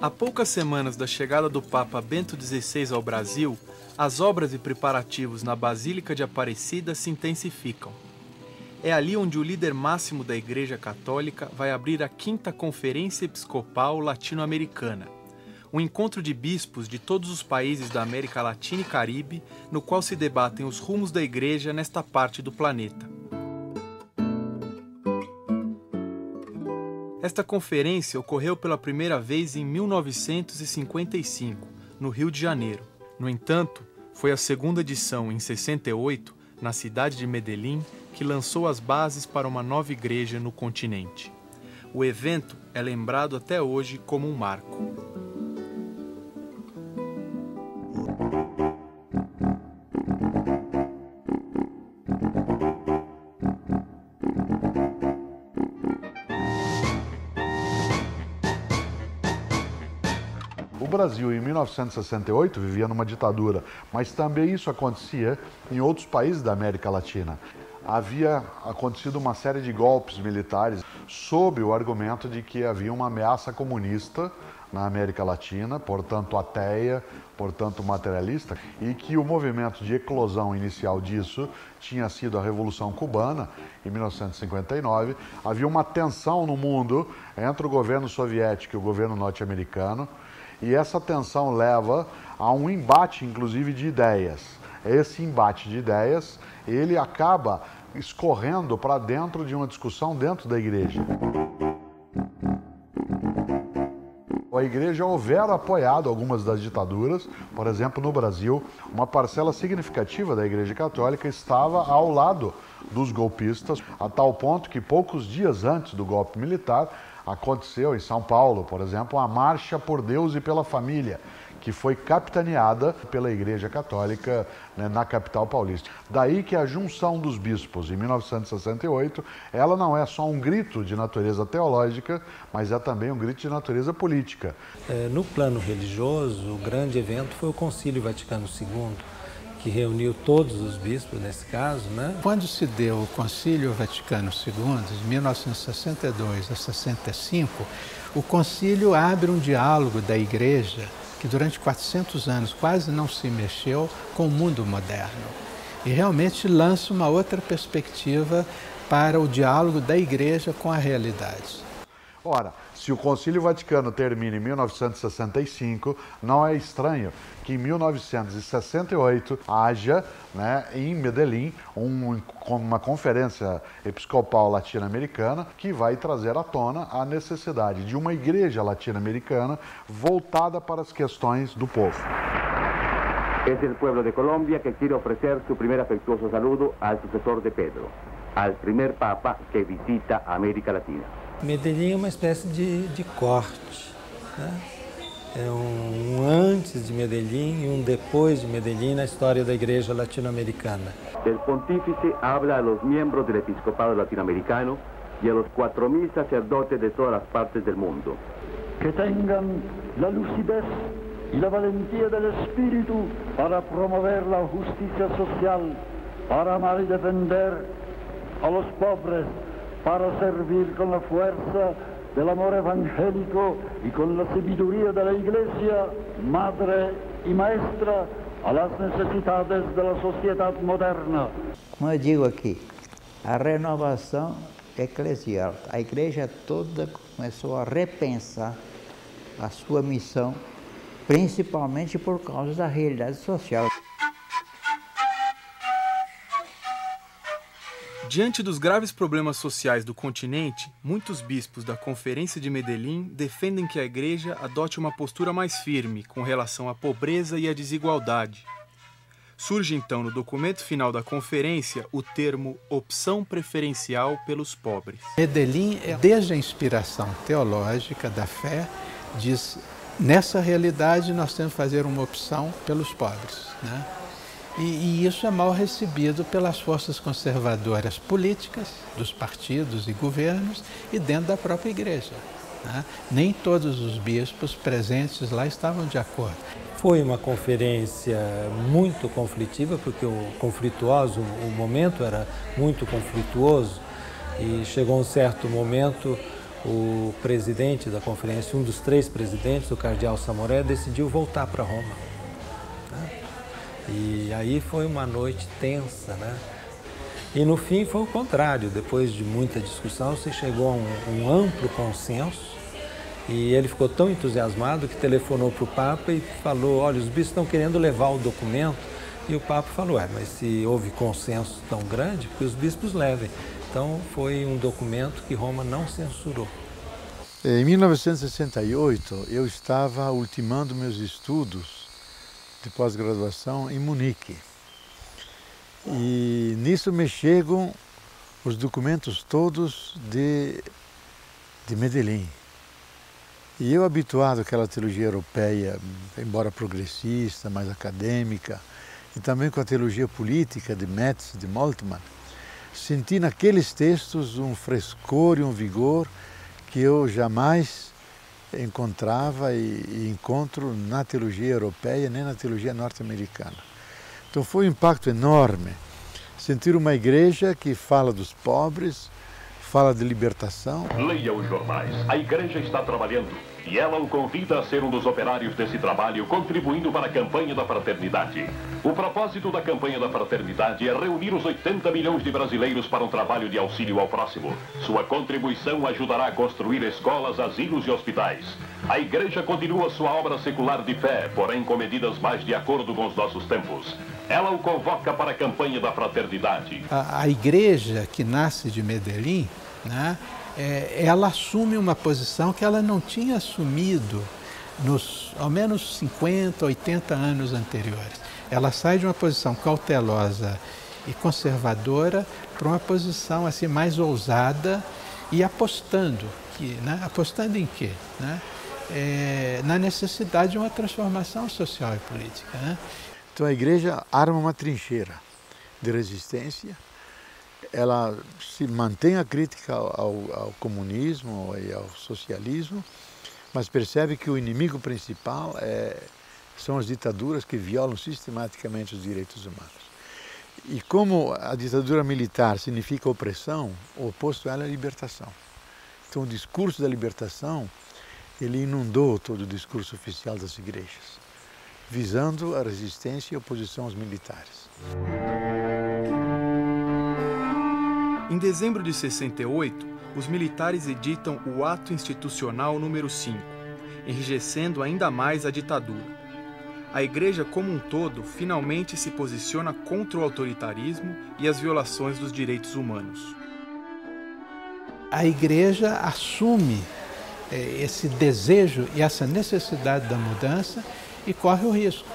Há poucas semanas da chegada do Papa Bento XVI ao Brasil, as obras e preparativos na Basílica de Aparecida se intensificam. É ali onde o líder máximo da Igreja Católica vai abrir a 5ª Conferência Episcopal Latino-Americana, um encontro de bispos de todos os países da América Latina e Caribe, no qual se debatem os rumos da Igreja nesta parte do planeta. Esta conferência ocorreu pela primeira vez em 1955, no Rio de Janeiro. No entanto, foi a segunda edição, em 68, na cidade de Medellín, que lançou as bases para uma nova igreja no continente. O evento é lembrado até hoje como um marco. O Brasil, em 1968, vivia numa ditadura, mas também isso acontecia em outros países da América Latina. Havia acontecido uma série de golpes militares sob o argumento de que havia uma ameaça comunista na América Latina, portanto ateia, portanto materialista, e que o movimento de eclosão inicial disso tinha sido a Revolução Cubana, em 1959. Havia uma tensão no mundo entre o governo soviético e o governo norte-americano, e essa tensão leva a um embate, inclusive, de ideias. Esse embate de ideias, ele acaba escorrendo para dentro de uma discussão dentro da igreja. A igreja houvera apoiado algumas das ditaduras. Por exemplo, no Brasil, uma parcela significativa da Igreja Católica estava ao lado dos golpistas, a tal ponto que poucos dias antes do golpe militar, aconteceu em São Paulo, por exemplo, a Marcha por Deus e pela Família, que foi capitaneada pela Igreja Católica, né, na capital paulista. Daí que a junção dos bispos em 1968, ela não é só um grito de natureza teológica, mas é também um grito de natureza política. No plano religioso, o grande evento foi o Concílio Vaticano II, que reuniu todos os bispos, nesse caso, né? Quando se deu o Concílio Vaticano II, de 1962 a 65, o concílio abre um diálogo da Igreja que durante 400 anos quase não se mexeu com o mundo moderno. E realmente lança uma outra perspectiva para o diálogo da Igreja com a realidade. Ora, se o Concílio Vaticano termina em 1965, não é estranho que em 1968 haja, né, em Medellín, uma conferência episcopal latino-americana que vai trazer à tona a necessidade de uma igreja latino-americana voltada para as questões do povo. Es el pueblo de Colombia que quiere ofrecer su primer afectuoso saludo al sucesor de Pedro, al primer papa que visita a América Latina. Medellín é uma espécie de corte, né? É um antes de Medellín e um depois de Medellín na história da Igreja Latino-Americana. El pontífice habla a los miembros del episcopado latinoamericano y a los 4.000 sacerdotes de todas las partes del mundo. Que tengan la lucidez y la valentía del espíritu para promover la justicia social, para amar y defender a los pobres, para servir con la fuerza del amor evangélico y con la sabiduría de la Iglesia, madre y maestra, a las necesidades de la sociedad moderna. Como eu digo aqui, a renovação eclesial, a igreja toda começou a repensar a sua missão, principalmente por causa da realidade social. Diante dos graves problemas sociais do continente, muitos bispos da Conferência de Medellín defendem que a Igreja adote uma postura mais firme com relação à pobreza e à desigualdade. Surge então no documento final da conferência o termo opção preferencial pelos pobres. Medellín, desde a inspiração teológica da fé, diz: nessa realidade nós temos que fazer uma opção pelos pobres, né? E isso é mal recebido pelas forças conservadoras políticas, dos partidos e governos e dentro da própria igreja, né? Nem todos os bispos presentes lá estavam de acordo. Foi uma conferência muito conflitiva, porque o momento era muito conflituoso e chegou um certo momento o presidente da conferência, um dos 3 presidentes, o cardeal Samoré, decidiu voltar para Roma. Né? E aí foi uma noite tensa, né? E no fim foi o contrário, depois de muita discussão se chegou a um amplo consenso e ele ficou tão entusiasmado que telefonou para o Papa e falou, olha, os bispos estão querendo levar o documento. E o Papa falou, mas se houve consenso tão grande, que os bispos levem. Então foi um documento que Roma não censurou. Em 1968 eu estava ultimando meus estudos de pós-graduação em Munique. E nisso me chegam os documentos todos de Medellín. E eu, habituado àquela teologia europeia, embora progressista, mais acadêmica, e também com a teologia política de Metz, de Moltmann, senti naqueles textos um frescor e um vigor que eu jamais encontrava e encontro na teologia europeia nem na teologia norte-americana. Então foi um impacto enorme sentir uma igreja que fala dos pobres, fala de libertação. Leia os jornais. A igreja está trabalhando e ela o convida a ser um dos operários desse trabalho, contribuindo para a campanha da fraternidade. O propósito da campanha da fraternidade é reunir os 80 milhões de brasileiros para um trabalho de auxílio ao próximo. Sua contribuição ajudará a construir escolas, asilos e hospitais. A igreja continua sua obra secular de fé, porém com medidas mais de acordo com os nossos tempos. Ela o convoca para a campanha da fraternidade. A igreja que nasce de Medellín, né, ela assume uma posição que ela não tinha assumido nos ao menos 50, 80 anos anteriores. Ela sai de uma posição cautelosa e conservadora para uma posição assim mais ousada e apostando. Apostando em quê? Né? Na necessidade de uma transformação social e política. Né? Então a igreja arma uma trincheira de resistência, ela se mantém a crítica ao comunismo e ao socialismo, mas percebe que o inimigo principal são as ditaduras que violam sistematicamente os direitos humanos. E como a ditadura militar significa opressão, o oposto a ela é a libertação. Então o discurso da libertação, ele inundou todo o discurso oficial das igrejas, visando a resistência e a oposição aos militares. Em dezembro de 68, os militares editam o Ato Institucional número 5, enrijecendo ainda mais a ditadura. A Igreja como um todo finalmente se posiciona contra o autoritarismo e as violações dos direitos humanos. A Igreja assume esse desejo e essa necessidade da mudança e corre o risco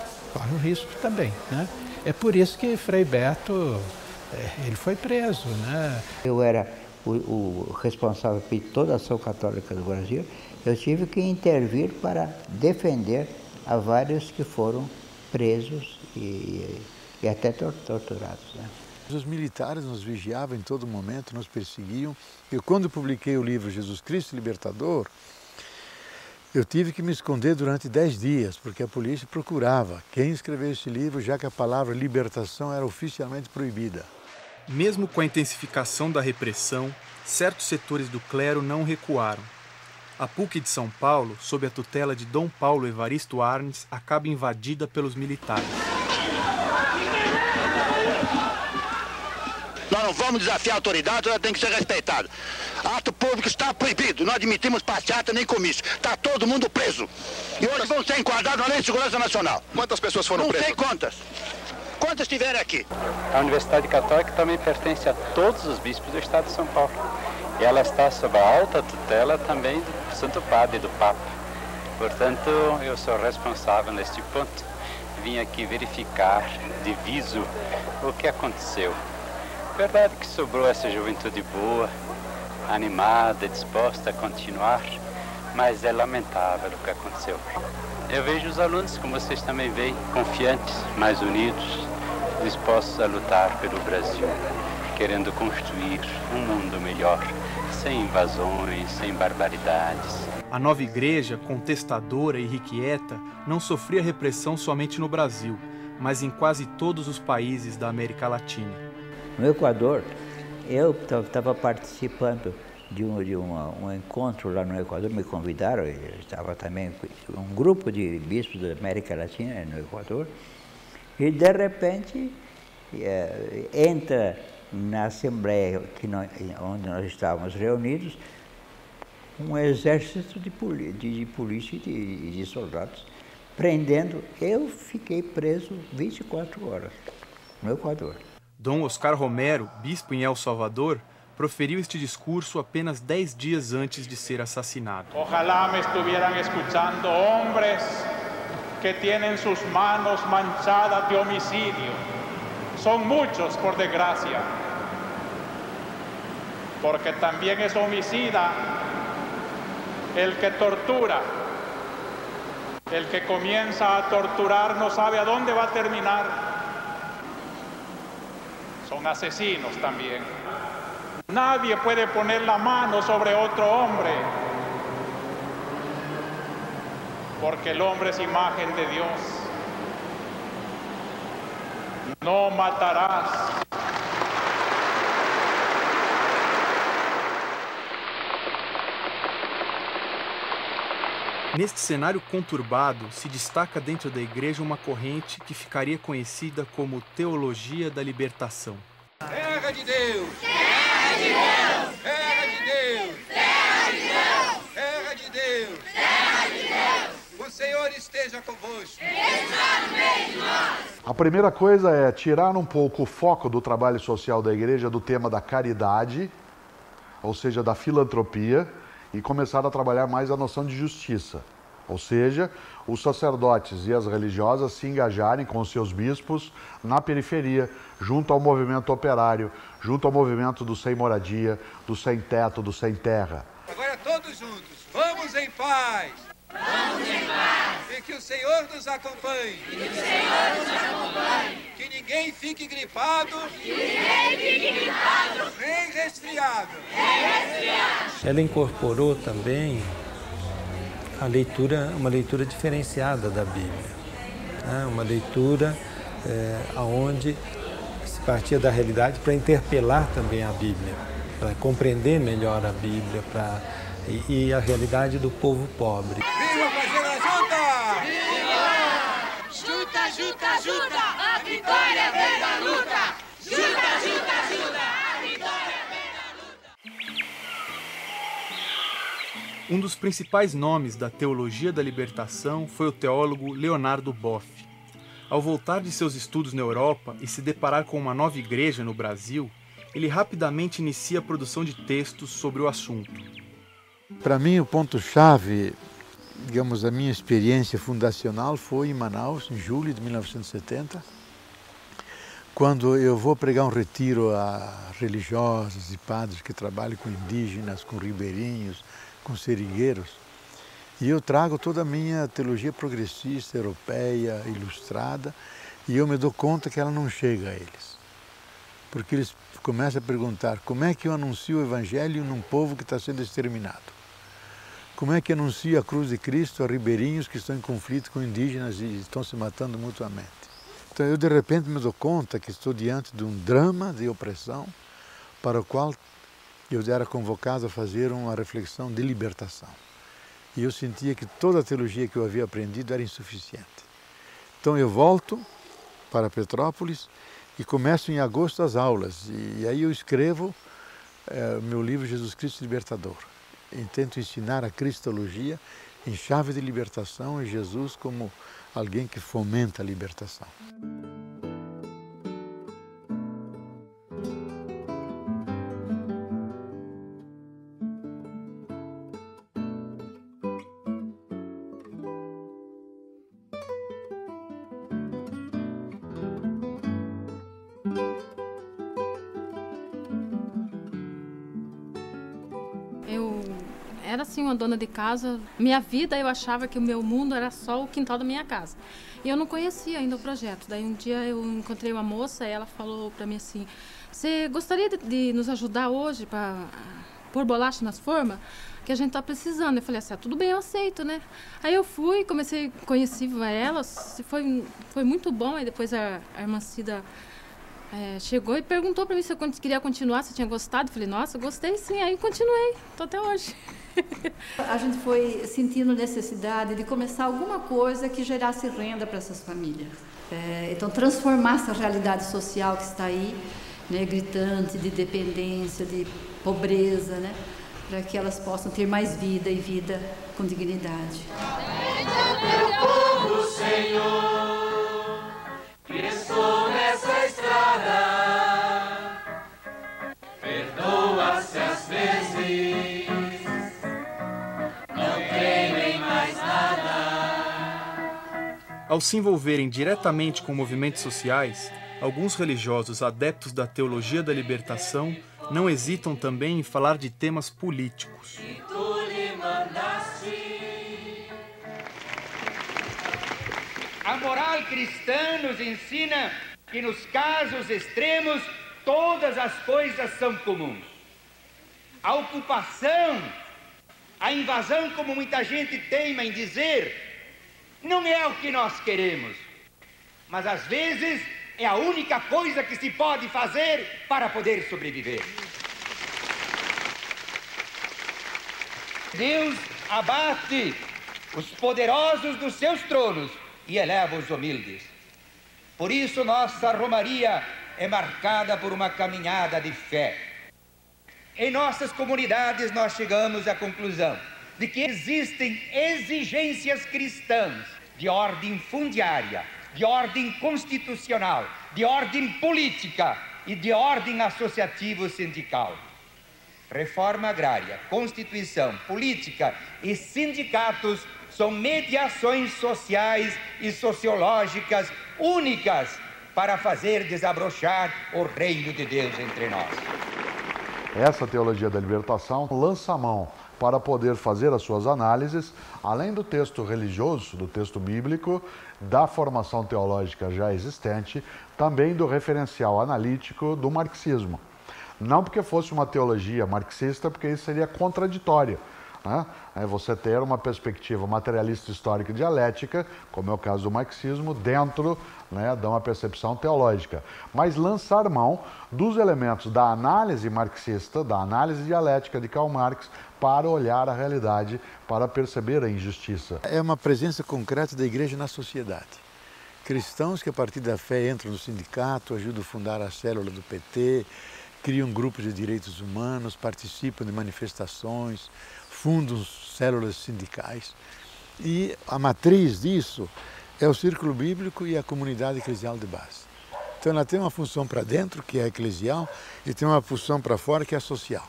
também. Né? É por isso que Frei Beto ele foi preso. Né? Eu era o responsável por toda a ação católica do Brasil, eu tive que intervir para defender a vários que foram presos e até torturados. Né? Os militares nos vigiavam em todo momento, nos perseguiam. Eu, quando publiquei o livro Jesus Cristo Libertador, eu tive que me esconder durante 10 dias, porque a polícia procurava quem escreveu esse livro, já que a palavra libertação era oficialmente proibida. Mesmo com a intensificação da repressão, certos setores do clero não recuaram. A PUC de São Paulo, sob a tutela de Dom Paulo Evaristo Arnes, acaba invadida pelos militares. Nós não vamos desafiar a autoridade, ela tem que ser respeitada. Ato público está proibido, não admitimos passeata nem comício. Está todo mundo preso. E hoje vão ser enquadrados na Lei de Segurança Nacional. Quantas pessoas foram presas? Não sei quantas. Quantas tiveram aqui? A Universidade Católica também pertence a todos os bispos do Estado de São Paulo. E ela está sob a alta tutela também do Santo Padre e do Papa. Portanto, eu sou responsável neste ponto. Vim aqui verificar de viso o que aconteceu. Verdade que sobrou essa juventude boa, animada, disposta a continuar, mas é lamentável o que aconteceu. Eu vejo os alunos, como vocês também veem, confiantes, mais unidos, dispostos a lutar pelo Brasil, querendo construir um mundo melhor, sem invasões, sem barbaridades. A nova igreja, contestadora e irrequieta, não sofria repressão somente no Brasil, mas em quase todos os países da América Latina. No Equador, eu estava participando um encontro lá no Equador, me convidaram, estava também um grupo de bispos da América Latina no Equador, e de repente entra na Assembleia onde nós estávamos reunidos um exército de polícia e de soldados prendendo. Eu fiquei preso 24 horas no Equador. Dom Oscar Romero, bispo em El Salvador, proferiu este discurso apenas 10 dias antes de ser assassinado. Ojalá me estuvieran escuchando hombres que tienen sus manos manchadas de homicidio. Son muchos, por desgracia. Porque también es homicida el que tortura. El que comienza a torturar no sabe a dónde va a terminar. Son asesinos también. Nadie puede poner la mano sobre otro hombre, porque el hombre es imagen de Dios. No matarás. Neste cenário conturbado, se destaca dentro da igreja uma corrente que ficaria conhecida como Teologia da Libertação. Terra de Deus! Terra de Deus! Terra de Deus! Terra de Deus! Terra de Deus! Terra de Deus! O Senhor esteja convosco! Está no meio de nós! A primeira coisa é tirar um pouco o foco do trabalho social da igreja do tema da caridade, ou seja, da filantropia, e começar a trabalhar mais a noção de justiça. Ou seja, os sacerdotes e as religiosas se engajarem com os seus bispos na periferia, junto ao movimento operário, junto ao movimento do sem moradia, do sem teto, do sem terra. Agora todos juntos, vamos em paz! Vamos em paz! E que o Senhor nos acompanhe! E que o Senhor nos acompanhe! Que ninguém fique gripado! Que ninguém fique gripado! Nem resfriado! Nem resfriado! Ela incorporou também uma leitura diferenciada da Bíblia, né? Uma leitura onde se partia da realidade para interpelar também a Bíblia, para compreender melhor a Bíblia e a realidade do povo pobre. Viva fazer a junta! Viva! Junta, junta, junta! A vitória vem da luta! Junta, junta, junta! A vitória vem da luta! Um dos principais nomes da Teologia da Libertação foi o teólogo Leonardo Boff. Ao voltar de seus estudos na Europa e se deparar com uma nova igreja no Brasil, ele rapidamente inicia a produção de textos sobre o assunto. Para mim, o ponto-chave, digamos, a minha experiência fundacional foi em Manaus, em julho de 1970, quando eu vou pregar um retiro a religiosos e padres que trabalham com indígenas, com ribeirinhos, com seringueiros, e eu trago toda a minha teologia progressista, europeia, ilustrada, e eu me dou conta que ela não chega a eles. Porque eles começam a perguntar como é que eu anuncio o Evangelho num povo que está sendo exterminado? Como é que anuncio a cruz de Cristo a ribeirinhos que estão em conflito com indígenas e estão se matando mutuamente? Então eu de repente me dou conta que estou diante de um drama de opressão para o qual eu era convocado a fazer uma reflexão de libertação. E eu sentia que toda a teologia que eu havia aprendido era insuficiente. Então eu volto para Petrópolis e começo em agosto as aulas. E aí eu escrevo meu livro Jesus Cristo Libertador. E tento ensinar a cristologia em chave de libertação e Jesus como alguém que fomenta a libertação. Eu era assim uma dona de casa. Minha vida, eu achava que o meu mundo era só o quintal da minha casa. E eu não conhecia ainda o projeto. Daí um dia eu encontrei uma moça e ela falou para mim assim: você gostaria de nos ajudar hoje para pôr bolacha nas formas? Que a gente tá precisando. Eu falei assim: tudo bem, eu aceito, né? Aí eu fui, conheci ela, foi muito bom. Aí depois a irmã Cida chegou e perguntou para mim se eu queria continuar, se eu tinha gostado. Eu falei, nossa, gostei sim, aí continuei, tô até hoje. A gente foi sentindo necessidade de começar alguma coisa que gerasse renda para essas famílias. Então, transformar essa realidade social que está aí, né, gritante, de dependência, de pobreza, né, para que elas possam ter mais vida e vida com dignidade. Meu povo, Senhor, que estou nessa estrada, perdoa-se às vezes, não creio em mais nada. Ao se envolverem diretamente com movimentos sociais, alguns religiosos adeptos da teologia da libertação não hesitam também em falar de temas políticos. A moral cristã nos ensina que nos casos extremos todas as coisas são comuns. A ocupação, a invasão, como muita gente teima em dizer, não é o que nós queremos, mas às vezes é a única coisa que se pode fazer para poder sobreviver. Deus abate os poderosos dos seus tronos e eleva os humildes. Por isso nossa romaria é marcada por uma caminhada de fé. Em nossas comunidades nós chegamos à conclusão de que existem exigências cristãs de ordem fundiária, de ordem constitucional, de ordem política e de ordem associativo-sindical. Reforma agrária, Constituição, política e sindicatos são mediações sociais e sociológicas únicas para fazer desabrochar o reino de Deus entre nós. Essa teologia da libertação lança a mão para poder fazer as suas análises, além do texto religioso, do texto bíblico, da formação teológica já existente, também do referencial analítico do marxismo. Não porque fosse uma teologia marxista, porque isso seria contraditório, né? É você ter uma perspectiva materialista histórica e dialética, como é o caso do marxismo, dentro, né, de uma percepção teológica. Mas lançar mão dos elementos da análise marxista, da análise dialética de Karl Marx, para olhar a realidade, para perceber a injustiça. É uma presença concreta da igreja na sociedade. Cristãos que a partir da fé entram no sindicato, ajudam a fundar a célula do PT, criam grupos de direitos humanos, participam de manifestações, fundam células sindicais. E a matriz disso é o círculo bíblico e a comunidade eclesial de base. Então ela tem uma função para dentro, que é a eclesial, e tem uma função para fora, que é a social.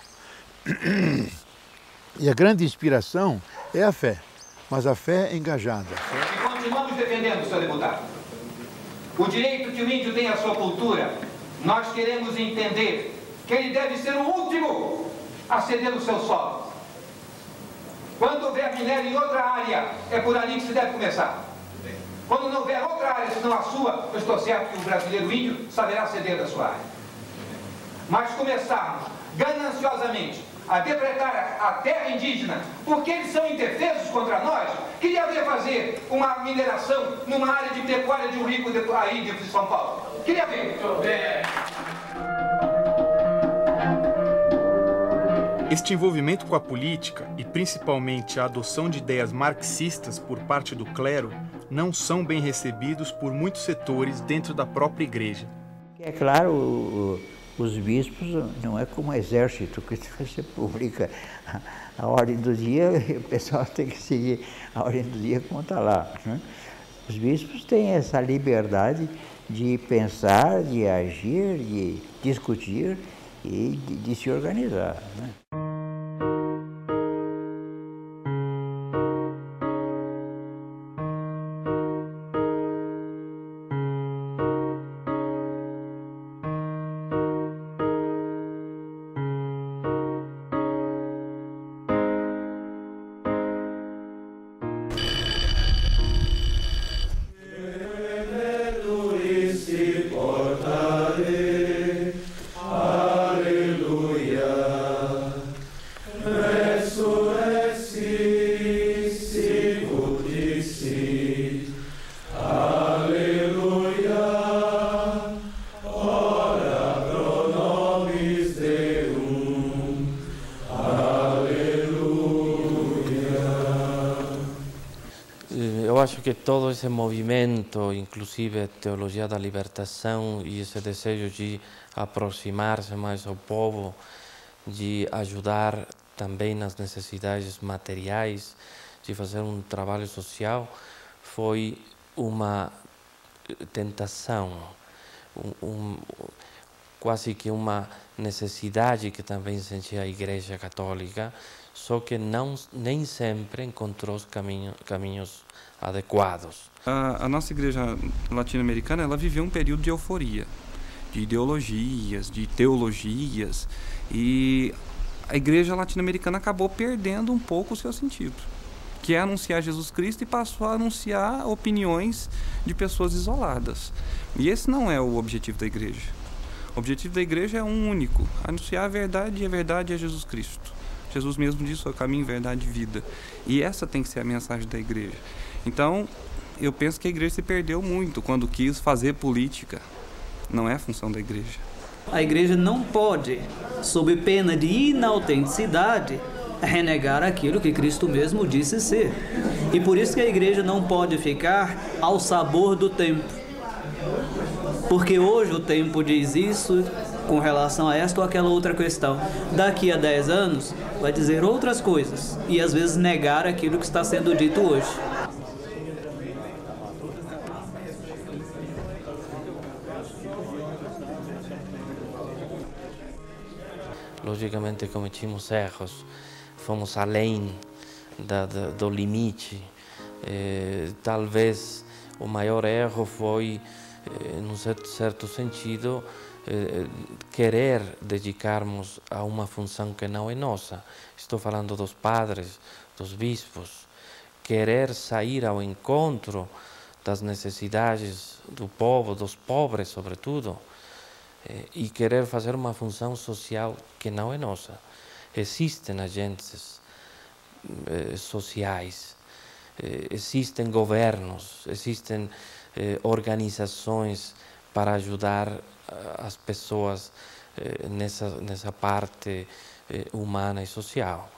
E a grande inspiração é a fé, mas a fé é engajada. E continuamos defendendo, senhor deputado, o direito que o índio tem à sua cultura. Nós queremos entender que ele deve ser o último a ceder o seu solo. Quando houver minério em outra área, é por ali que se deve começar. Quando não houver outra área senão a sua, eu estou certo que o brasileiro índio saberá ceder da sua área. Mas começarmos gananciosamente a depredar a terra indígena, porque eles são indefesos contra nós, queria ver fazer uma mineração numa área de pecuária de um rico aí dentro de São Paulo. Queria ver. Este envolvimento com a política, e principalmente a adoção de ideias marxistas por parte do clero, não são bem recebidos por muitos setores dentro da própria igreja. É claro, os bispos não é como o exército, que você publica a ordem do dia, o pessoal tem que seguir a ordem do dia como está lá, né? Os bispos têm essa liberdade de pensar, de agir, de discutir e de se organizar, né? acho que todo esse movimento, inclusive a teologia da libertação e esse desejo de aproximar-se mais ao povo, de ajudar também nas necessidades materiais, de fazer um trabalho social, foi uma tentação, quase que uma necessidade que também sentia a Igreja Católica, só que nem sempre encontrou os caminhos adequados. A nossa igreja latino-americana, ela viveu um período de euforia, de ideologias, de teologias, e a igreja latino-americana acabou perdendo um pouco o seu sentido, que é anunciar Jesus Cristo, e passou a anunciar opiniões de pessoas isoladas. E esse não é o objetivo da igreja. O objetivo da igreja é um único: anunciar a verdade, e a verdade é Jesus Cristo. Jesus mesmo disse: o caminho, verdade e vida. E essa tem que ser a mensagem da igreja. Então, eu penso que a igreja se perdeu muito quando quis fazer política. Não é função da igreja. A igreja não pode, sob pena de inautenticidade, renegar aquilo que Cristo mesmo disse ser. E por isso que a igreja não pode ficar ao sabor do tempo. Porque hoje o tempo diz isso com relação a esta ou aquela outra questão. Daqui a 10 anos vai dizer outras coisas e às vezes negar aquilo que está sendo dito hoje. Logicamente cometimos erros, fomos além do limite. Talvez o maior erro foi, num certo sentido, querer dedicarmos a uma função que não é nossa. Estou falando dos padres, dos bispos. Querer sair ao encontro das necessidades do povo, dos pobres sobretudo, e querer fazer uma função social que não é nossa. Existem agentes sociais, existem governos, existem organizações para ajudar as pessoas nessa parte humana e social.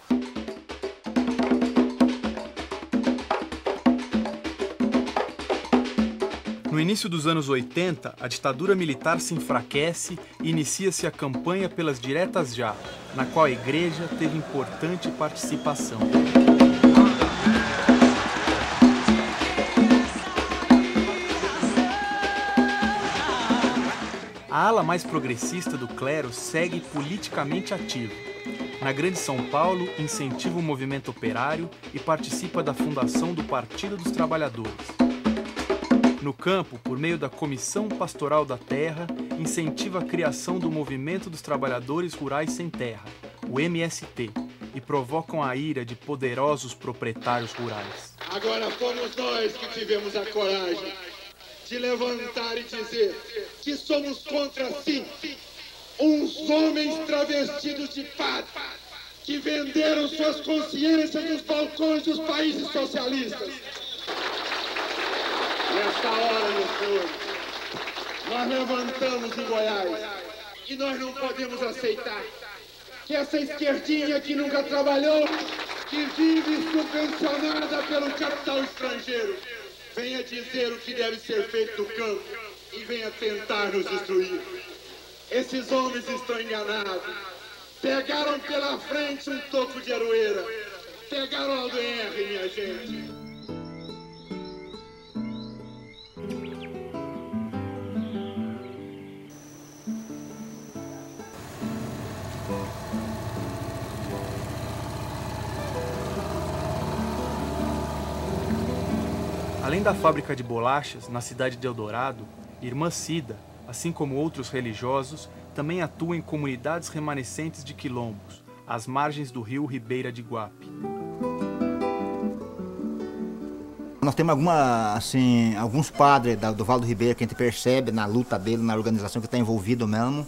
No início dos anos 80, a ditadura militar se enfraquece e inicia-se a campanha pelas diretas já, na qual a igreja teve importante participação. A ala mais progressista do clero segue politicamente ativa. Na Grande São Paulo, incentiva o movimento operário e participa da fundação do Partido dos Trabalhadores. No campo, por meio da Comissão Pastoral da Terra, incentiva a criação do Movimento dos Trabalhadores Rurais Sem Terra, o MST, e provocam a ira de poderosos proprietários rurais. Agora fomos nós que tivemos a coragem de levantar e dizer que somos contra, sim, uns homens travestidos de padre que venderam suas consciências nos balcões dos países socialistas. Nesta hora, meu senhor, nós levantamos em Goiás e nós não podemos aceitar que essa esquerdinha que nunca trabalhou, que vive subvencionada pelo capital estrangeiro, venha dizer o que deve ser feito no campo e venha tentar nos destruir. Esses homens estão enganados. Pegaram pela frente um toco de aroeira. Pegaram Aldo Henry, minha gente. Além da fábrica de bolachas, na cidade de Eldorado, Irmã Cida, assim como outros religiosos, também atua em comunidades remanescentes de quilombos, às margens do rio Ribeira de Iguape. Nós temos alguns padres do Vale do Ribeira que a gente percebe na luta dele, na organização que está envolvido mesmo.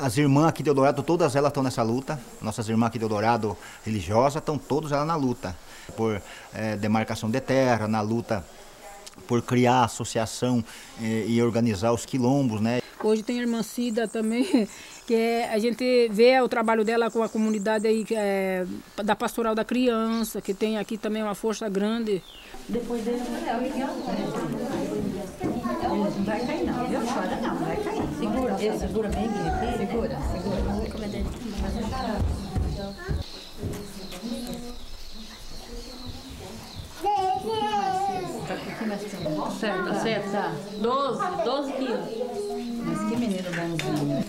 As irmãs aqui de Eldorado, todas elas estão nessa luta. Nossas irmãs aqui de Eldorado religiosas estão todas elas na luta. Por demarcação de terra, na luta por criar associação e organizar os quilombos, né? Hoje tem a irmã Cida também, que a gente vê o trabalho dela com a comunidade aí, da Pastoral da Criança, que tem aqui também uma força grande. Depois dele, não vai cair não, viu? Chora não, vai cair. Segura, ele segura bem aqui. Segura. Como é dele? Certo, tá. 12 quilos. Mas que menino bonzinho.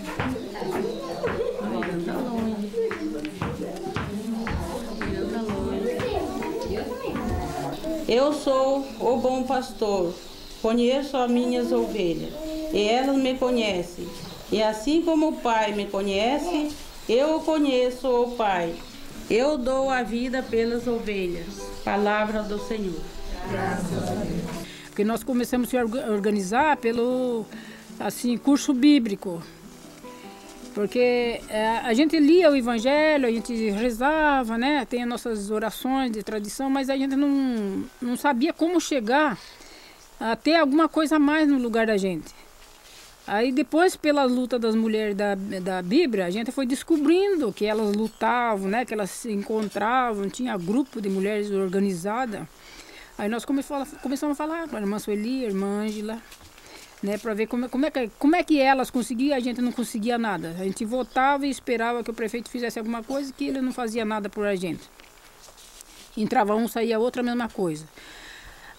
Eu sou o bom pastor, conheço as minhas ovelhas, e elas me conhecem. E assim como o Pai me conhece, eu conheço o Pai. Eu dou a vida pelas ovelhas. Palavra do Senhor. Porque nós começamos a organizar pelo curso bíblico. Porque a gente lia o Evangelho, a gente rezava, né? Tem as nossas orações de tradição, mas a gente não sabia como chegar a ter alguma coisa a mais no lugar da gente. Aí depois, pela luta das mulheres da Bíblia, a gente foi descobrindo que elas lutavam, né? Que elas se encontravam, tinha grupo de mulheres organizadas. Aí nós começamos a falar com a irmã Sueli, a irmã Ângela, né, para ver como é que elas conseguiam, a gente não conseguia nada. A gente votava e esperava que o prefeito fizesse alguma coisa, que ele não fazia nada por a gente. Entrava um, saía outro, a mesma coisa.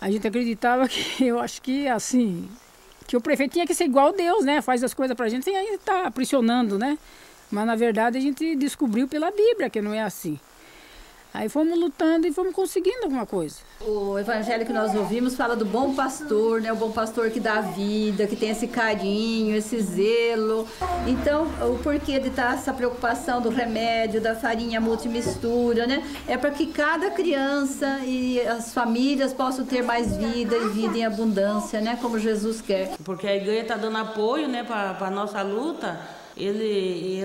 A gente acreditava que, eu acho que assim, que o prefeito tinha que ser igual a Deus, né? Faz as coisas pra gente sem a gente estar pressionando, né? Mas na verdade a gente descobriu pela Bíblia que não é assim. Aí fomos lutando e fomos conseguindo alguma coisa. O evangelho que nós ouvimos fala do bom pastor, né? O bom pastor que dá vida, que tem esse carinho, esse zelo. Então, o porquê de estar essa preocupação do remédio, da farinha multimistura, né? É para que cada criança e as famílias possam ter mais vida e vida em abundância, né? Como Jesus quer. Porque a igreja está dando apoio, né, para a nossa luta. Ele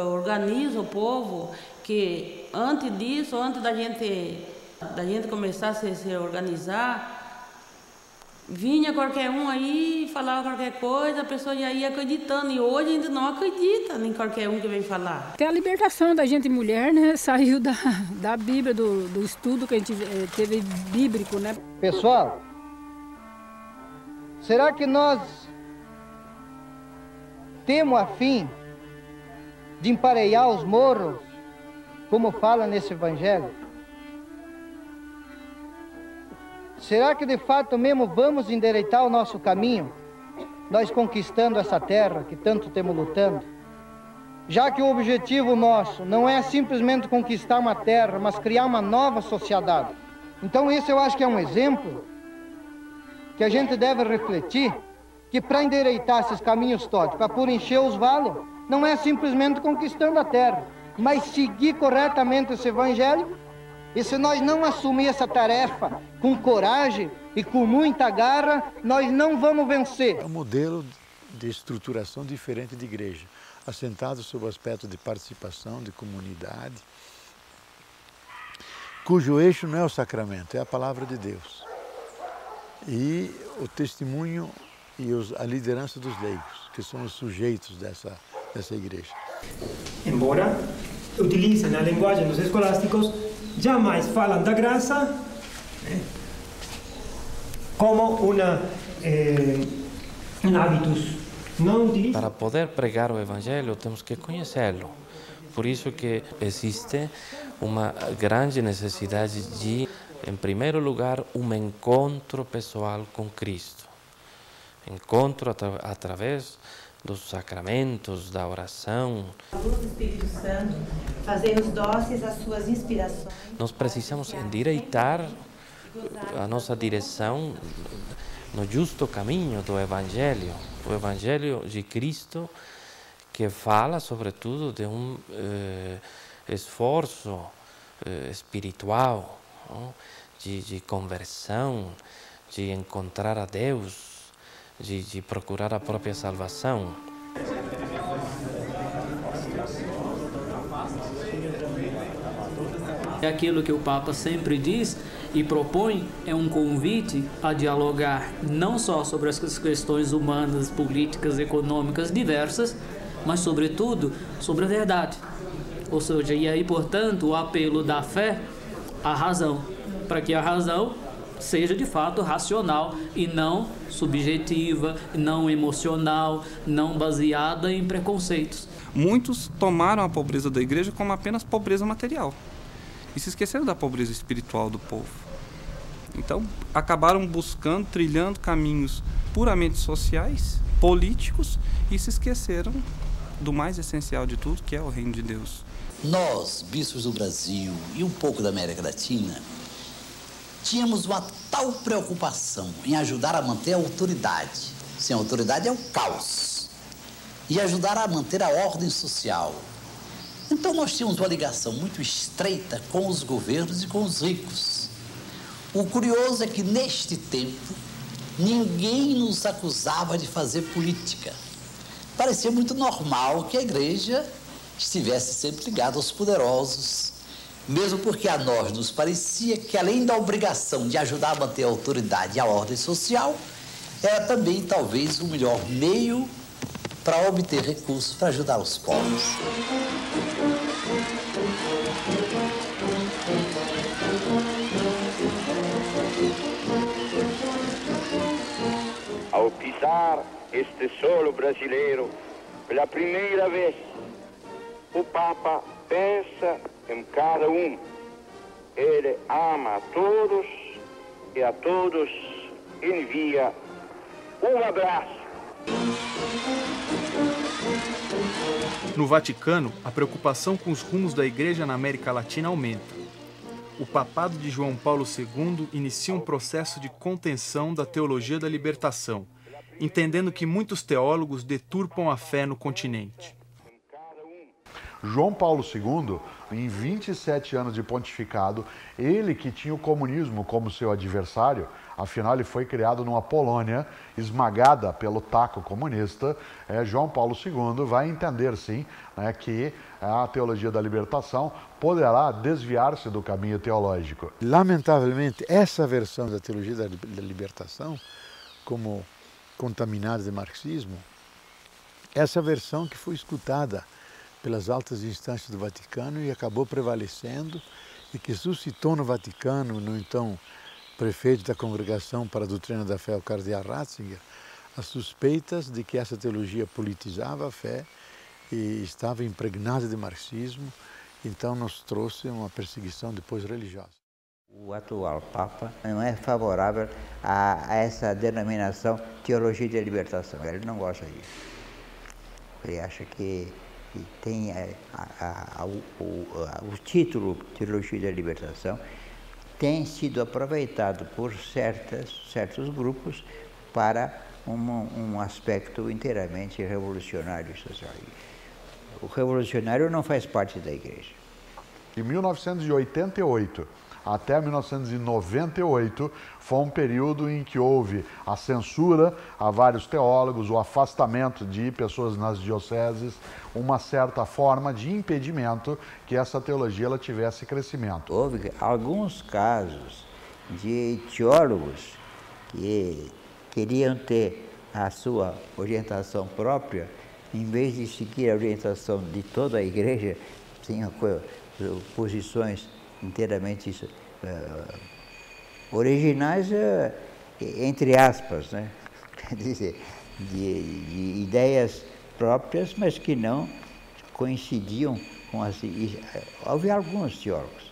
organiza o povo, que antes disso, antes da gente começar a se organizar, vinha qualquer um aí, falava qualquer coisa, a pessoa já ia acreditando. E hoje a gente não acredita em qualquer um que vem falar. Até a libertação da gente mulher, né, saiu da Bíblia, do estudo que a gente teve bíblico, né? Pessoal, será que nós temos a fim de empareiar os morros, como fala nesse evangelho? Será que de fato mesmo vamos endireitar o nosso caminho, nós conquistando essa terra que tanto temos lutando? Já que o objetivo nosso não é simplesmente conquistar uma terra, mas criar uma nova sociedade. Então esse eu acho que é um exemplo que a gente deve refletir, que para endireitar esses caminhos todos, para por encher os valos, não é simplesmente conquistando a terra, mas seguir corretamente esse evangelho. E se nós não assumir essa tarefa com coragem e com muita garra, nós não vamos vencer. É um modelo de estruturação diferente de igreja, assentado sob o aspecto de participação, de comunidade, cujo eixo não é o sacramento, é a palavra de Deus. E o testemunho e a liderança dos leigos, que são os sujeitos dessa igreja. Embora utilizem a linguagem dos escolásticos, jamais falam da graça como um hábitus. Para poder pregar o Evangelho, temos que conhecê-lo. Por isso que existe uma grande necessidade de, em primeiro lugar, encontro pessoal com Cristo. Encontro através dos sacramentos, da oração. A luz do Espírito Santo, fazei-nos dóceis às suas inspirações. Nós precisamos endireitar a nossa direção no justo caminho do Evangelho. O Evangelho de Cristo, que fala, sobretudo, de esforço espiritual, de conversão, de encontrar a Deus, de procurar a própria salvação. Aquilo que o Papa sempre diz e propõe é um convite a dialogar não só sobre as questões humanas, políticas, econômicas diversas, mas, sobretudo, sobre a verdade. Ou seja, e aí, portanto, o apelo da fé à razão, para que a razão seja de fato racional e não subjetiva, não emocional, não baseada em preconceitos. Muitos tomaram a pobreza da igreja como apenas pobreza material e se esqueceram da pobreza espiritual do povo. Então, acabaram buscando, trilhando caminhos puramente sociais, políticos, e se esqueceram do mais essencial de tudo, que é o reino de Deus. Nós, bispos do Brasil e um pouco da América Latina, tínhamos uma tal preocupação em ajudar a manter a autoridade. Sem autoridade é o caos. E ajudar a manter a ordem social. Então nós tínhamos uma ligação muito estreita com os governos e com os ricos. O curioso é que neste tempo ninguém nos acusava de fazer política. Parecia muito normal que a igreja estivesse sempre ligada aos poderosos, mesmo porque a nós nos parecia que, além da obrigação de ajudar a manter a autoridade e a ordem social, era também talvez o melhor meio para obter recursos para ajudar os pobres. Ao pisar este solo brasileiro, pela primeira vez, o Papa pensa em cada um. Ele ama a todos e a todos envia um abraço. No Vaticano, a preocupação com os rumos da Igreja na América Latina aumenta. O papado de João Paulo II inicia um processo de contenção da teologia da libertação, entendendo que muitos teólogos deturpam a fé no continente. João Paulo II, em 27 anos de pontificado, ele que tinha o comunismo como seu adversário, afinal ele foi criado numa Polônia esmagada pelo taco comunista, João Paulo II vai entender sim que a teologia da libertação poderá desviar-se do caminho teológico. Lamentavelmente, essa versão da teologia da libertação, como contaminada de marxismo, essa versão que foi escutada pelas altas instâncias do Vaticano e acabou prevalecendo e que suscitou no Vaticano, no então prefeito da Congregação para a Doutrina da Fé, o cardeal Ratzinger, as suspeitas de que essa teologia politizava a fé e estava impregnada de marxismo, então nos trouxe uma perseguição depois religiosa. O atual Papa não é favorável a essa denominação teologia da libertação, ele não gosta disso. Ele acha que tem o título Teologia da Libertação tem sido aproveitado por certos grupos para um aspecto inteiramente revolucionário e social. O revolucionário não faz parte da igreja. De 1988 até 1998 foi um período em que houve a censura a vários teólogos, o afastamento de pessoas nas dioceses, uma certa forma de impedimento que essa teologia ela tivesse crescimento. Houve alguns casos de teólogos que queriam ter a sua orientação própria, em vez de seguir a orientação de toda a igreja, tinham posições inteiramente originais, entre aspas, né? Quer dizer, de ideias próprias, mas que não coincidiam com as... Houve alguns teólogos,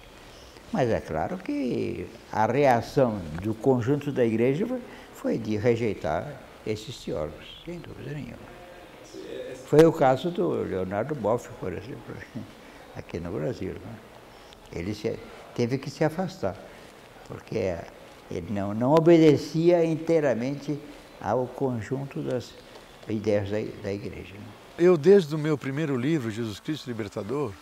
mas é claro que a reação do conjunto da igreja foi de rejeitar esses teólogos, sem dúvida nenhuma. Foi o caso do Leonardo Boff, por exemplo, aqui no Brasil, né? Ele teve que se afastar, porque ele não obedecia inteiramente ao conjunto das ideias da igreja. Eu, desde o meu primeiro livro, Jesus Cristo Libertador,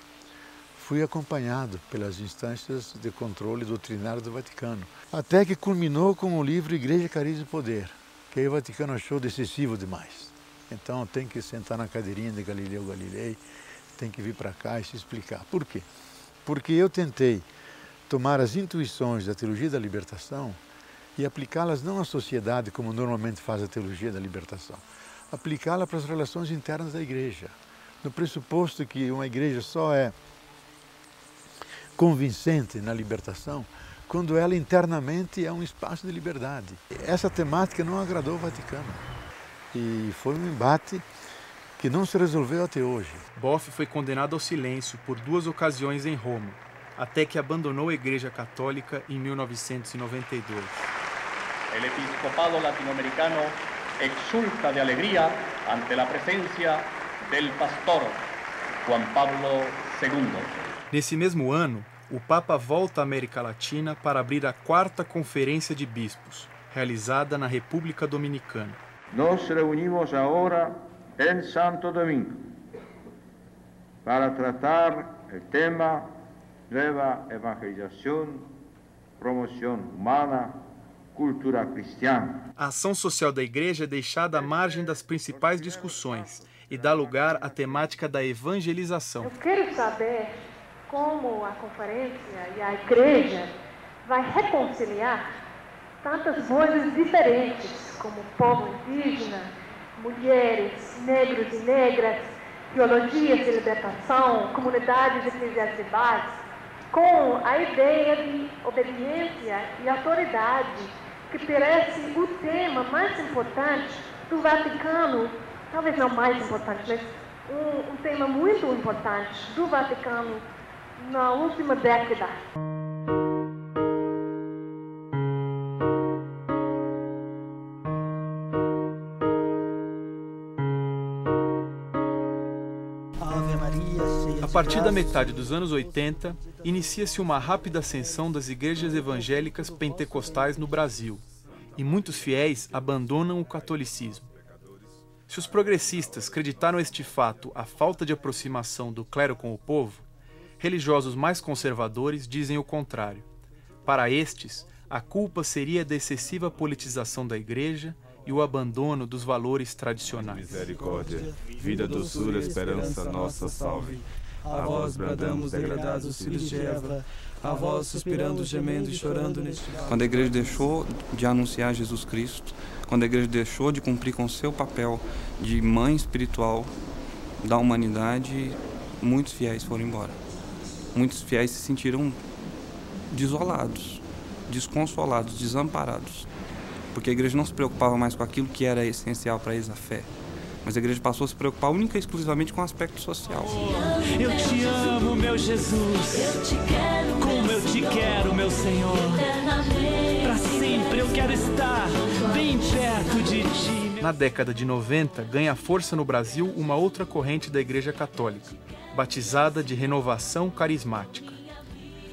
fui acompanhado pelas instâncias de controle doutrinário do Vaticano, até que culminou com o livro Igreja, Carisma e Poder, que aí o Vaticano achou excessivo demais. Então tem que sentar na cadeirinha de Galileu Galilei, tem que vir para cá e se explicar. Por quê? Porque eu tentei tomar as intuições da teologia da libertação e aplicá-las não à sociedade como normalmente faz a teologia da libertação, aplicá-la para as relações internas da igreja, no pressuposto que uma igreja só é convincente na libertação quando ela internamente é um espaço de liberdade. Essa temática não agradou o Vaticano e foi um embate que não se resolveu até hoje. Boff foi condenado ao silêncio por 2 ocasiões em Roma, até que abandonou a Igreja Católica em 1992. El episcopado latinoamericano exulta de alegría ante la presencia del pastor Juan Pablo II. Nesse mesmo ano, o Papa volta à América Latina para abrir a 4ª Conferência de Bispos, realizada na República Dominicana. Nos reunimos agora em Santo Domingo para tratar o tema Nueva Evangelización, Promoción Humana, Cultura Cristiana. A ação social da Igreja é deixada à margem das principais discussões e dá lugar à temática da evangelização. Eu quero saber como a conferência e a Igreja vai reconciliar tantas vozes diferentes, como povo indígena, mulheres, negros e negras, teologias de libertação, comunidades eclesiais de base, com a ideia de obediência e autoridade, que parece o tema mais importante do Vaticano, talvez não mais importante, mas um tema muito importante do Vaticano na última década. A partir da metade dos anos 80, inicia-se uma rápida ascensão das igrejas evangélicas pentecostais no Brasil, e muitos fiéis abandonam o catolicismo. Se os progressistas creditaram este fato à falta de aproximação do clero com o povo, religiosos mais conservadores dizem o contrário. Para estes, a culpa seria da excessiva politização da igreja e o abandono dos valores tradicionais. Misericórdia, vida, doçura, esperança, nossa salve. A vós bradamos, degradados filhos de Eva, a vós suspirando, gemendo e chorando neste vale. Quando a igreja deixou de anunciar Jesus Cristo, quando a igreja deixou de cumprir com seu papel de mãe espiritual da humanidade, muitos fiéis foram embora. Muitos fiéis se sentiram desolados, desconsolados, desamparados, porque a igreja não se preocupava mais com aquilo que era essencial para eles, a fé. Mas a igreja passou a se preocupar única e exclusivamente com o aspecto social. Eu te amo, meu Jesus. Eu te quero, como eu te quero, meu Senhor. Para sempre eu quero estar bem perto de ti. Na década de 90, ganha força no Brasil uma outra corrente da Igreja Católica, batizada de Renovação Carismática.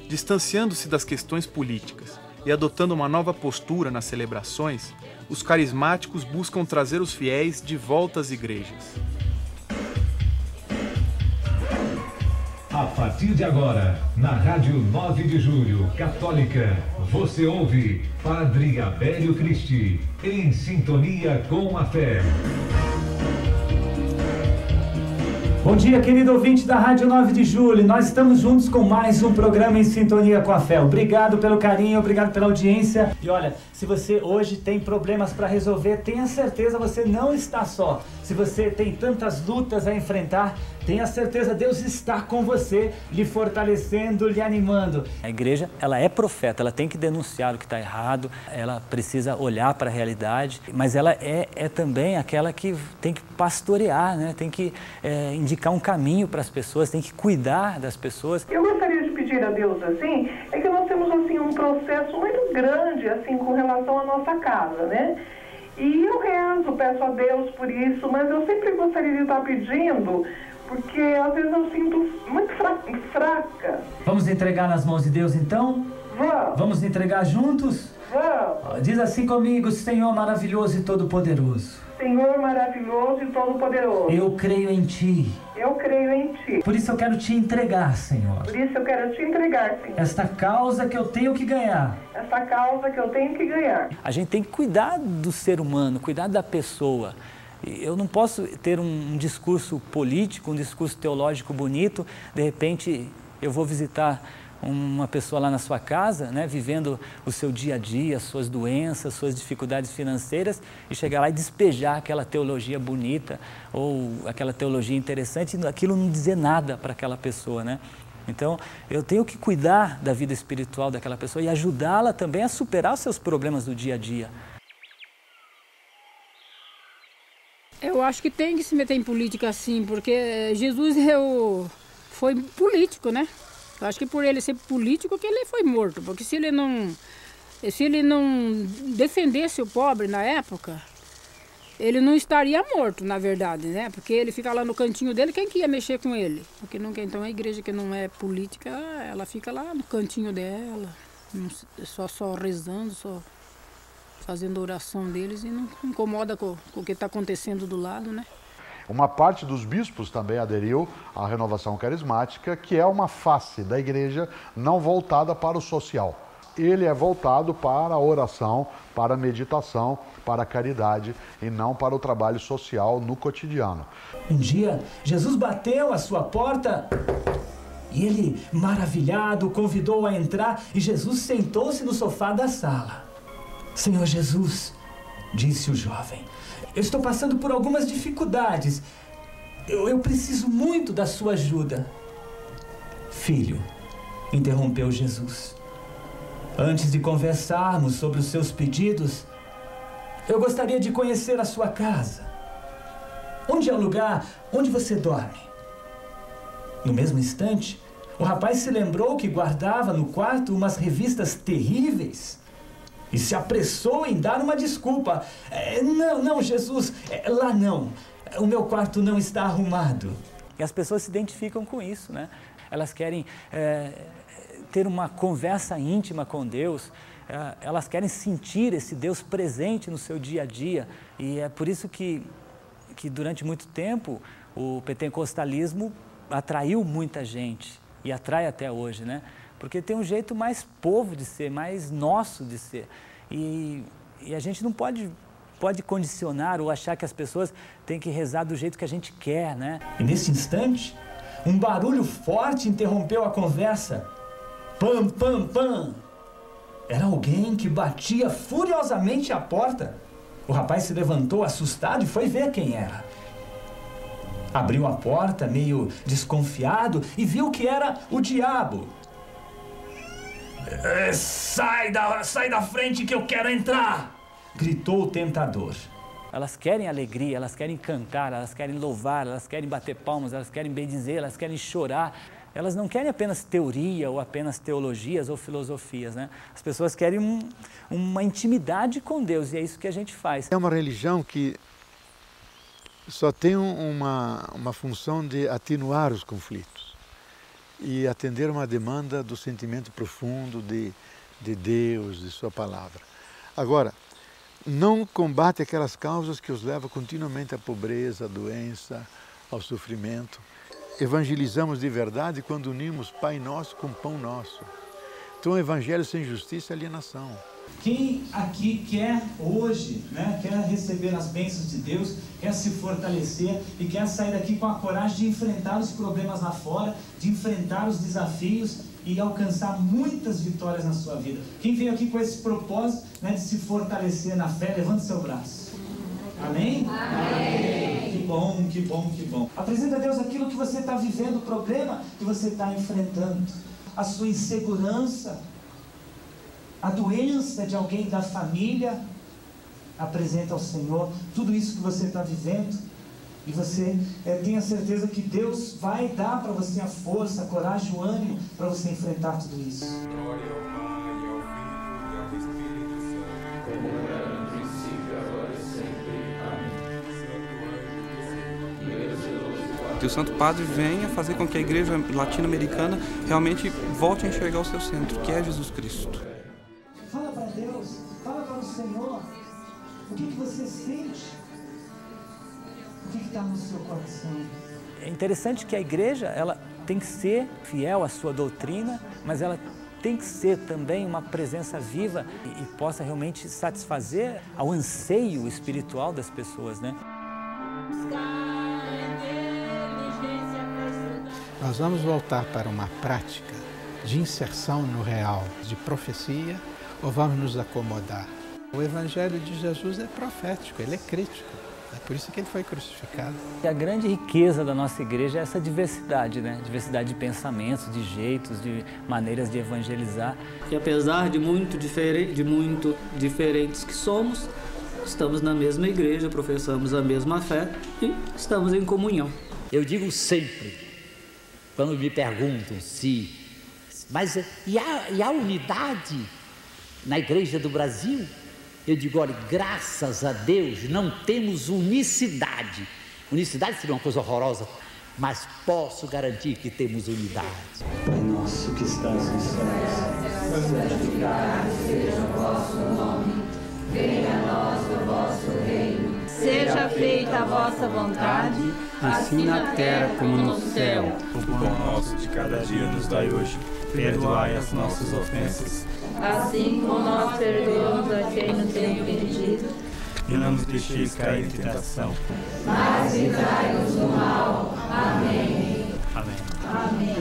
Distanciando-se das questões políticas e adotando uma nova postura nas celebrações, os carismáticos buscam trazer os fiéis de volta às igrejas. A partir de agora, na Rádio 9 de Julho, Católica, você ouve Padre Abélio Cristi, em sintonia com a fé. Bom dia, querido ouvinte da Rádio 9 de Julho. Nós estamos juntos com mais um programa Em Sintonia com a Fé. Obrigado pelo carinho, obrigado pela audiência. E olha, se você hoje tem problemas para resolver, tenha certeza, você não está só. Se você tem tantas lutas a enfrentar, tenha certeza, Deus está com você, lhe fortalecendo, lhe animando. A igreja, ela é profeta, ela tem que denunciar o que está errado, ela precisa olhar para a realidade, mas ela é também aquela que tem que pastorear, né? Tem que indicar um caminho para as pessoas, tem que cuidar das pessoas. Eu gostaria de pedir a Deus, assim, é que nós temos, assim, um processo muito grande, assim, com relação à nossa casa, né? E eu rezo, peço a Deus por isso, mas eu sempre gostaria de estar pedindo, porque às vezes eu sinto muito fraca. Vamos entregar nas mãos de Deus então? Vamos. Vamos entregar juntos? Vamos. Diz assim comigo: Senhor maravilhoso e todo-poderoso. Senhor maravilhoso e todo-poderoso. Eu creio em Ti. Eu creio em Ti. Por isso eu quero Te entregar, Senhor. Por isso eu quero Te entregar, Senhor. Esta causa que eu tenho que ganhar. Esta causa que eu tenho que ganhar. A gente tem que cuidar do ser humano, cuidar da pessoa. Eu não posso ter um discurso político, um discurso teológico bonito, de repente eu vou visitar uma pessoa lá na sua casa, né, vivendo o seu dia a dia, suas doenças, suas dificuldades financeiras, e chegar lá e despejar aquela teologia bonita ou aquela teologia interessante, e aquilo não dizer nada para aquela pessoa, né? Então, eu tenho que cuidar da vida espiritual daquela pessoa e ajudá-la também a superar os seus problemas do dia a dia. Eu acho que tem que se meter em política sim, porque Jesus foi político, né? Eu acho que por ele ser político que ele foi morto, porque se ele não defendesse o pobre na época, ele não estaria morto, na verdade, né? Porque ele fica lá no cantinho dele, quem que ia mexer com ele? Porque então a igreja que não é política, ela fica lá no cantinho dela, só rezando, só fazendo a oração deles e não incomoda com o que está acontecendo do lado, né? Uma parte dos bispos também aderiu à renovação carismática, que é uma face da igreja não voltada para o social. Ele é voltado para a oração, para a meditação, para a caridade e não para o trabalho social no cotidiano. Um dia, Jesus bateu à sua porta e ele, maravilhado, convidou-o a entrar e Jesus sentou-se no sofá da sala. Senhor Jesus, disse o jovem, eu estou passando por algumas dificuldades. Eu preciso muito da sua ajuda. Filho, interrompeu Jesus, antes de conversarmos sobre os seus pedidos, eu gostaria de conhecer a sua casa. Onde é o lugar onde você dorme? No mesmo instante, o rapaz se lembrou que guardava no quarto umas revistas terríveis e se apressou em dar uma desculpa. Não, Jesus, lá não. O meu quarto não está arrumado. E as pessoas se identificam com isso, né? Elas querem ter uma conversa íntima com Deus, elas querem sentir esse Deus presente no seu dia a dia. E é por isso que durante muito tempo o pentecostalismo atraiu muita gente e atrai até hoje, né? Porque tem um jeito mais povo de ser, mais nosso de ser. E a gente não pode condicionar ou achar que as pessoas têm que rezar do jeito que a gente quer, né? E nesse instante, um barulho forte interrompeu a conversa. Pam, pam, pam! Era alguém que batia furiosamente à porta. O rapaz se levantou assustado e foi ver quem era. Abriu a porta, meio desconfiado, e viu que era o diabo. Sai da frente que eu quero entrar! Gritou o tentador. Elas querem alegria, elas querem cantar, elas querem louvar, elas querem bater palmas, elas querem bendizer, elas querem chorar. Elas não querem apenas teoria ou apenas teologias ou filosofias, né? As pessoas querem uma intimidade com Deus e é isso que a gente faz. É uma religião que só tem uma função de atenuar os conflitos e atender uma demanda do sentimento profundo de Deus, de sua palavra. Agora, não combate aquelas causas que os levam continuamente à pobreza, à doença, ao sofrimento. Evangelizamos de verdade quando unimos Pai Nosso com Pão Nosso. Então, o Evangelho sem justiça é alienação. Quem aqui quer hoje, né, quer receber as bênçãos de Deus, quer se fortalecer e quer sair daqui com a coragem de enfrentar os problemas lá fora, de enfrentar os desafios e alcançar muitas vitórias na sua vida? Quem veio aqui com esse propósito, né, de se fortalecer na fé, levante seu braço. Amém? Amém. Que bom, que bom, que bom. Apresenta a Deus aquilo que você está vivendo, o problema que você está enfrentando, a sua insegurança, a doença de alguém da família. Apresenta ao Senhor tudo isso que você está vivendo e você tenha certeza que Deus vai dar para você a força, a coragem, o ânimo para você enfrentar tudo isso. Glória ao Pai, ao Filho e ao Espírito Santo, como era no princípio, agora e sempre. Amém. Que o Santo Padre venha fazer com que a Igreja Latino-Americana realmente volte a enxergar o seu centro, que é Jesus Cristo. Fala para Deus, fala para o Senhor, o que você sente, o que está no seu coração. É interessante que a igreja, ela tem que ser fiel à sua doutrina, mas ela tem que ser também uma presença viva e possa realmente satisfazer ao anseio espiritual das pessoas, né? Nós vamos voltar para uma prática de inserção no real, de profecia, ou vamos nos acomodar? O Evangelho de Jesus é profético, ele é crítico. É por isso que ele foi crucificado. E a grande riqueza da nossa igreja é essa diversidade, né? Diversidade de pensamentos, de jeitos, de maneiras de evangelizar. E apesar de muito diferentes que somos, estamos na mesma igreja, professamos a mesma fé e estamos em comunhão. Eu digo sempre, quando me perguntam mas e a unidade na Igreja do Brasil? Eu digo, olha, graças a Deus não temos unicidade. Unicidade seria uma coisa horrorosa, mas posso garantir que temos unidade. Pai nosso que estás nos céus, santificado seja o vosso nome, venha a nós o vosso reino. Seja feita a vossa vontade, assim na terra como no céu. O pão nosso de cada dia nos dai hoje. Perdoai as nossas ofensas, assim como nós perdoamos a quem nos tem ofendido. E não nos deixeis cair em tentação, mas livrai-nos do mal. Amém. Amém. Amém.